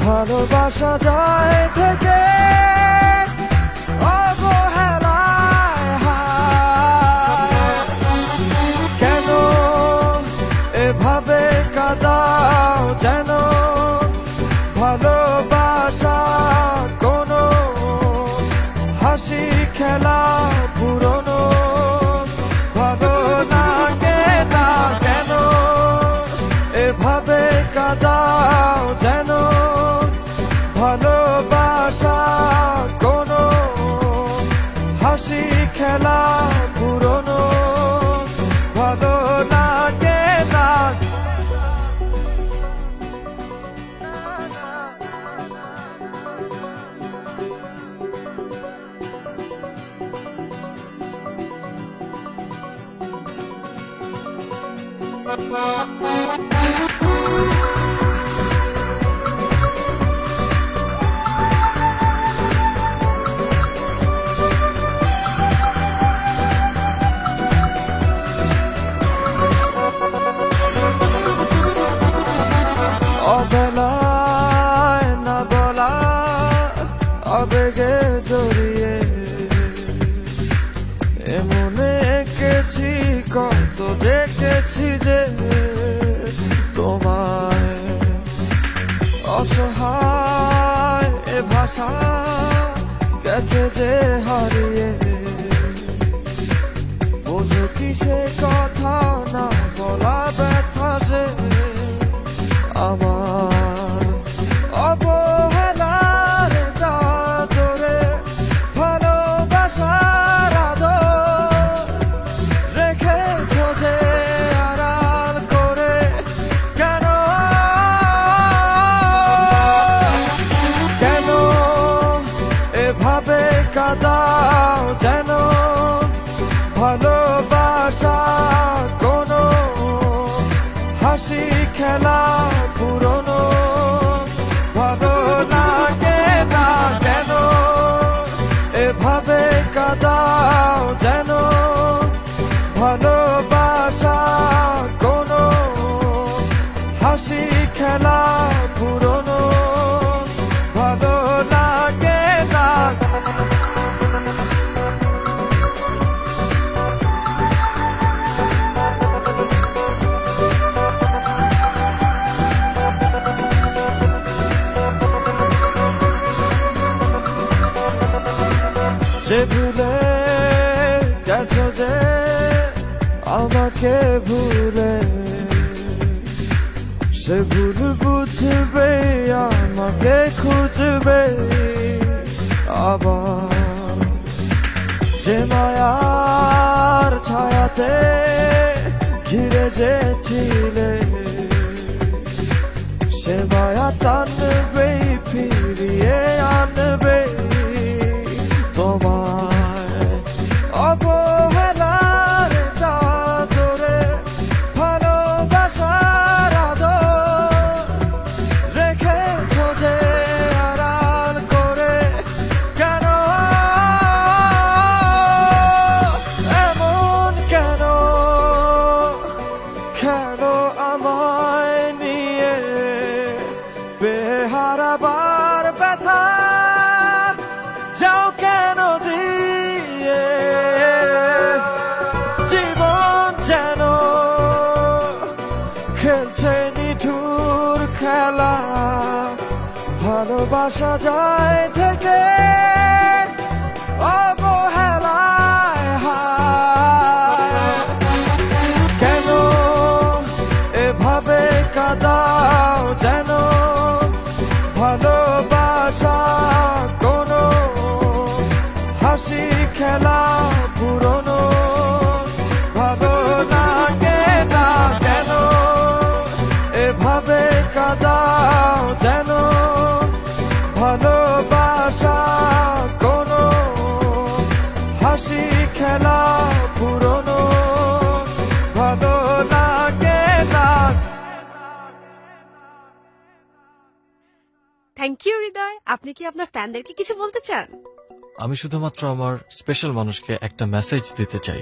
ভালোবাসা যায় থেকে অবহেলায় কেন এভাবে কাঁদাও যেন ভালোবাসা কোনো হাসি খেলা পুরনো ভালো লাগে না কেন এভাবে কাঁদাও যেন ভালোবাসা কোনো হাসি খেলা পুরনো ভালো লাগে না অবেলায় না বলা আবেগে জড়িয়ে এমনে এঁকেছি কত দেখেছি যে তোমায় অসহায় এ ভাষা গেছে যে হারিয়ে বোঝো কি সে কথা না বলা ব্যথা সে আমার অবহেলার চাদরে ভালোবাসার আদর রেখেছ যে আড়াল করে কেন কেন এভাবে কাঁদাও যেন ভালোবাসা কোনো হাসি খেলা পুরনো ভালো লাগে না কেন এভাবে কাঁদাও যেন ভালোবাসা কোনো হাসি খেলা পুরনো ভালো লাগে না সে ভুলে গেছো যে আমাকে ভুলে সে ভুল বুঝবে আমাকে খুঁজবে আবার যে মায়ার ছায়াতে ঘিরে যেছিলে সে মায়া টানবে ফিরিয়ে আনবে তোমায় অবহেলার চাদরে ভালোবাসার আদর রেখেছ যে আড়াল করে কেন এমন কেন কেন আমায় নিয়ে বেহারাবার ব্যথা যাও কেন দিয়ে জীবন যেন খেলছে নিঠুর খেলা ভালোবাসা যায় থেকে অবহেলা হাসি খেলা পুরনো ভালো লাগে না কেন এভাবে কাঁদাও যেন ভালোবাসা কোনো হাসি খেলা পুরনো ভালো লাগে না। থ্যাংক ইউ হৃদয়। আপনি কি আপনার ফ্যানদেরকে কিছু বলতে চান? আমি শুধুমাত্র আমার স্পেশাল মানুষকে একটা মেসেজ দিতে চাই।